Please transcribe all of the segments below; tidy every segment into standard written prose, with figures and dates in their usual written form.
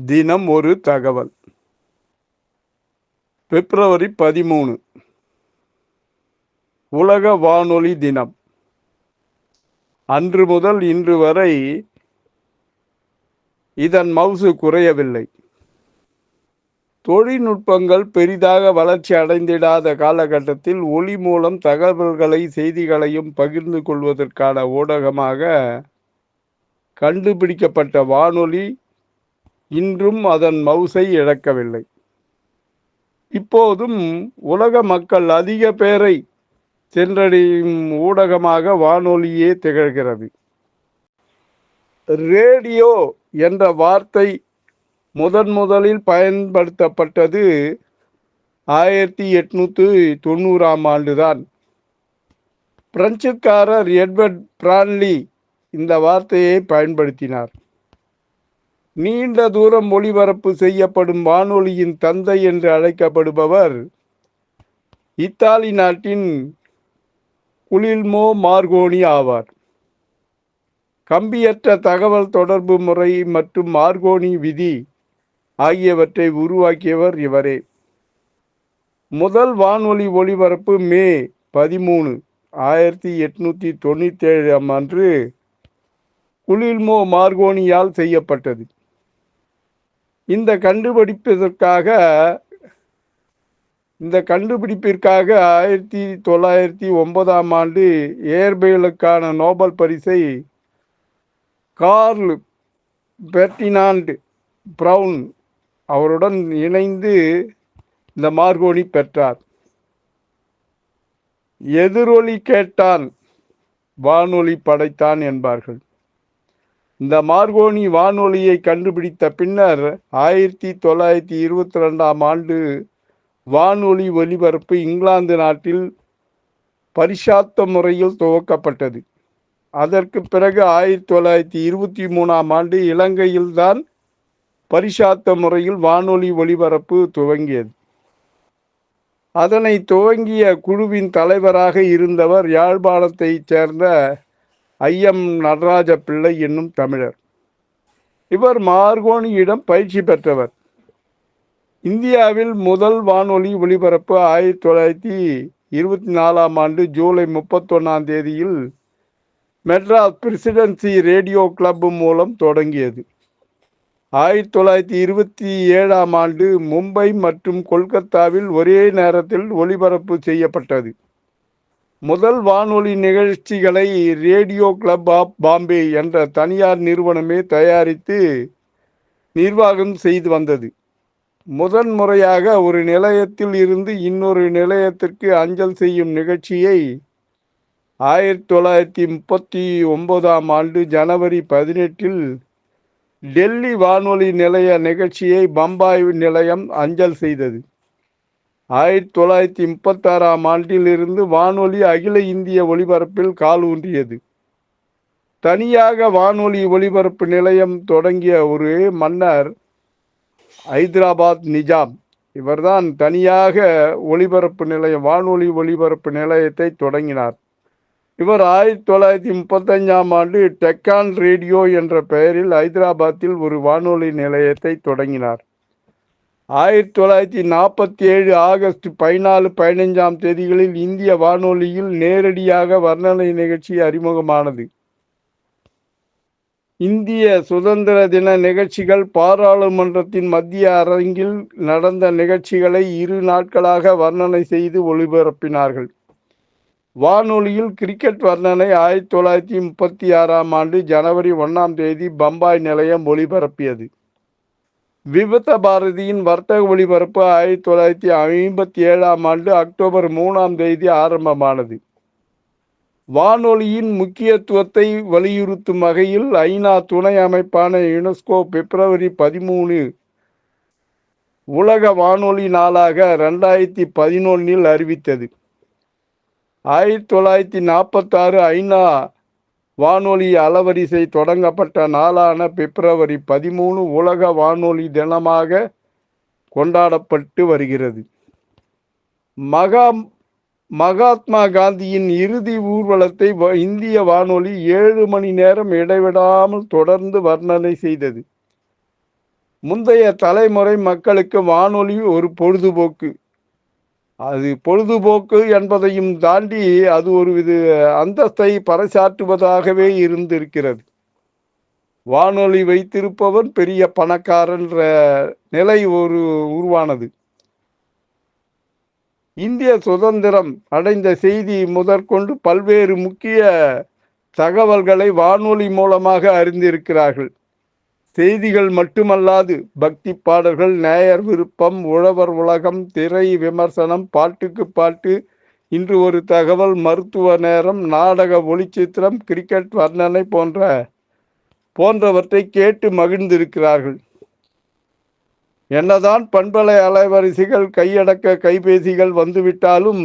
தினம் ஒரு தகவல். பிப்ரவரி 13 உலக வானொலி தினம். அன்று முதல் இன்று வரை இதன் மவுசு குறையவில்லை. தொழில்நுட்பங்கள் பெரிதாக வளர்ச்சி அடைந்திடாத காலகட்டத்தில் ஒலி மூலம் தகவல்களை, செய்திகளையும் பகிர்ந்து கொள்வதற்கான ஊடகமாக கண்டுபிடிக்கப்பட்ட வானொலி இன்றும் அதன் மவுசை இழக்கவில்லை. இப்போதும் உலக மக்கள் அதிக பேரை சென்றடையும் ஊடகமாக வானொலியே திகழ்கிறது. ரேடியோ என்ற வார்த்தை முதலில் பயன்படுத்தப்பட்டது 1890ஆம் ஆண்டுதான். பிரெஞ்சுக்காரர் எட்வர்ட் பிரான்லி இந்த வார்த்தையை பயன்படுத்தினார். நீண்ட தூரம் ஒளிபரப்பு செய்யப்படும் வானொலியின் தந்தை என்று அழைக்கப்படுபவர் இத்தாலி நாட்டின் குலில்மோ மார்கோனி ஆவார். கம்பியற்ற தகவல் தொடர்பு முறை மற்றும் மார்கோனி விதி ஆகியவற்றை உருவாக்கியவர் இவரே. முதல் வானொலி ஒளிபரப்பு மே 13, 1897 அன்று குலில்மோ மார்கோனியால் செய்யப்பட்டது. இந்த கண்டுபிடிப்பிற்காக 1909ஆம் ஆண்டு இயற்பியலுக்கான நோபல் பரிசை கார்ல் பெர்டினாண்ட் பிரவுன் அவருடன் இணைந்து இந்த மார்கோனி பெற்றார். எதிரொலி கேட்டான், வானொலி படைத்தான் என்பார்கள். இந்த மார்கோனி வானொலியை கண்டுபிடித்த பின்னர் 1922ஆம் ஆண்டு வானொலி ஒலிபரப்பு இங்கிலாந்து நாட்டில் பரிசாத்த முறையில் துவக்கப்பட்டது. அதற்கு பிறகு 1923ஆம் ஆண்டு இலங்கையில்தான் பரிசாத்த முறையில் வானொலி ஒலிபரப்பு துவங்கியது. அதனை துவங்கிய குழுவின் தலைவராக இருந்தவர் யாழ்ப்பாணத்தைச் சேர்ந்த ஐயம் நடராஜ பிள்ளை என்னும் தமிழர். இவர் மார்கோனியிடம் பயிற்சி பெற்றவர். இந்தியாவில் முதல் வானொலி ஒலிபரப்பு 1924ஆம் ஆண்டு ஜூலை 31ஆம் தேதியில் மெட்ராஸ் பிரசிடென்சி ரேடியோ கிளப் மூலம் தொடங்கியது. 1927ஆம் ஆண்டு மும்பை மற்றும் கொல்கத்தாவில் ஒரே நேரத்தில் ஒலிபரப்பு செய்யப்பட்டது. முதல் வானொலி நிகழ்ச்சிகளை ரேடியோ கிளப் ஆஃப் பாம்பே என்ற தனியார் நிறுவனமே தயாரித்து நிர்வாகம் செய்து வந்தது. முறையாக ஒரு நிலையத்தில் இருந்து இன்னொரு நிலையத்திற்கு அஞ்சல் செய்யும் நிகழ்ச்சியை 1939ஆம் ஆண்டு ஜனவரி 18இல் டெல்லி வானொலி நிலைய நிகழ்ச்சியை பம்பாய் நிலையம் அஞ்சல் செய்தது. 1936ஆம் ஆண்டில் இருந்து வானொலி அகில இந்திய ஒலிபரப்பில் கால் ஊன்றியது. தனியாக வானொலி ஒலிபரப்பு நிலையம் தொடங்கிய ஒரு மன்னர் ஹைதராபாத் நிஜாம். இவர்தான் தனியாக வானொலி ஒலிபரப்பு நிலையத்தை தொடங்கினார். இவர் 1935ஆம் ஆண்டு டெக்கான் ரேடியோ என்ற பெயரில் ஹைதராபாத்தில் ஒரு வானொலி நிலையத்தை தொடங்கினார். 1947 ஆகஸ்ட் 14, 15ஆம் தேதிகளில் இந்திய வானொலியில் நேரடியாக வர்ணனை நிகழ்ச்சி அறிமுகமானது. இந்திய சுதந்திர தின நிகழ்ச்சிகள், பாராளுமன்றத்தின் மத்திய அரங்கில் நடந்த நிகழ்ச்சிகளை 2 நாட்களாக வர்ணனை செய்து ஒளிபரப்பினார்கள். வானொலியில் கிரிக்கெட் வர்ணனை 1936ஆம் ஆண்டு ஜனவரி 1ஆம் தேதி பம்பாய் நிலையம் ஒளிபரப்பியது. விவித பாரதியின் வர்த்தக ஒளிபரப்பு 1957ஆம் ஆண்டு அக்டோபர் 3ஆம் தேதி ஆரம்பமானது. வானொலியின் முக்கியத்துவத்தை வலியுறுத்தும் வகையில் ஐநா துணை அமைப்பான யுனெஸ்கோ பிப்ரவரி 13 உலக வானொலி நாளாக 2011இல் அறிவித்தது. 1946 ஐநா வானொலி அலவரிசை தொடங்கப்பட்ட நாளான பிப்ரவரி 13 உலக வானொலி தினமாக கொண்டாடப்பட்டு வருகிறது. மகாத்மா காந்தியின் இறுதி ஊர்வலத்தை இந்திய வானொலி 7 மணி நேரம் இடைவிடாமல் தொடர்ந்து வர்ணனை செய்தது. முந்தைய தலைமுறை மக்களுக்கு வானொலி ஒரு பொழுதுபோக்கு. அது பொழுதுபோக்கு என்பதையும் தாண்டி அது ஒரு வித அந்தஸ்தை பறைசாற்றுவதாகவே இருந்திருக்கிறது. வானொலி வைத்திருப்பவன் பெரிய பணக்காரன்ற நிலை உருவானது. இந்திய சுதந்திரம் அடைந்த செய்தி முதற்கொண்டு பல்வேறு முக்கிய தகவல்களை வானொலி மூலமாக அறிந்திருக்கிறார்கள். செய்திகள் மட்டுமல்லாது பக்தி பாடல்கள், நேயர் விருப்பம், உழவர் உலகம், திரை விமர்சனம், பாட்டுக்கு பாட்டு, இன்று ஒரு தகவல், மருத்துவ நேரம், நாடக ஒளிச்சித்திரம், கிரிக்கெட் வர்ணனை போன்றவற்றை கேட்டு மகிழ்ந்திருக்கிறார்கள். என்னதான் பண்பலை அலைவரிசைகள், கையடக்க கைபேசிகள் வந்துவிட்டாலும்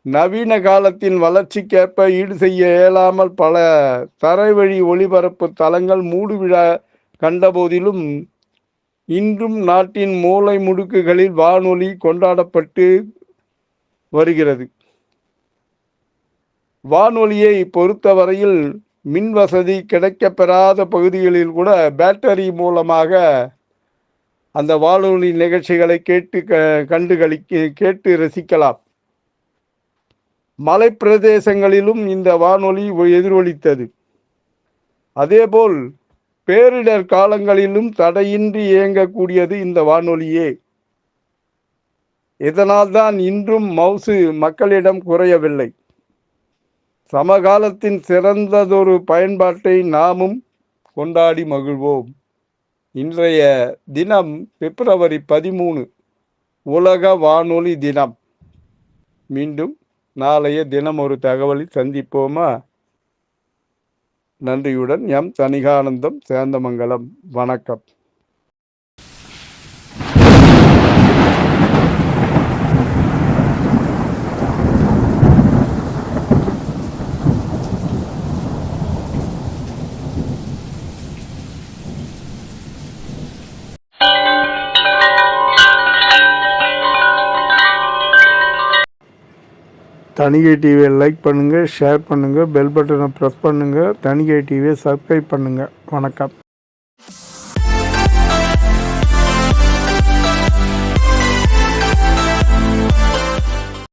நவீன காலத்தின் வளர்ச்சிக்கேற்ப ஈடு செய்ய இயலாமல் பல தரைவழி ஒளிபரப்பு தளங்கள் மூடுவிழா கண்டபோதிலும் இன்றும் நாட்டின் மூலை முடுக்குகளில் வானொலி கொண்டாடப்பட்டு வருகிறது. வானொலியை பொறுத்தவரையில் மின் வசதி கிடைக்கப்பெறாத பகுதிகளில் கூட பேட்டரி மூலமாக அந்த வானொலி நிகழ்ச்சிகளை கேட்டு ரசிக்கலாம். மலை பிரதேசங்களிலும் இந்த வானொலி எதிரொலித்தது. அதேபோல் பேரிடர் காலங்களிலும் தடையின்றி இயங்கக்கூடியது இந்த வானொலியே. இதனால்தான் இன்றும் மவுசு மக்களிடம் குறையவில்லை. சமகாலத்தின் சிறந்ததொரு பயன்பாட்டை நாமும் கொண்டாடி மகிழ்வோம். இன்றைய தினம் பிப்ரவரி 13, உலக வானொலி தினம். மீண்டும் நாளைய தினம் ஒரு தகவலில் சந்திப்போமா? நன்றியுடன் எம் தணிகானந்தம், சேந்தமங்கலம். வணக்கம். தணிகை டிவியை லைக் பண்ணுங்கள், ஷேர் பண்ணுங்கள், பெல் பட்டனை ப்ரெஸ் பண்ணுங்கள். தணிகை டிவியை சப்ஸ்கிரைப் பண்ணுங்கள். வணக்கம்.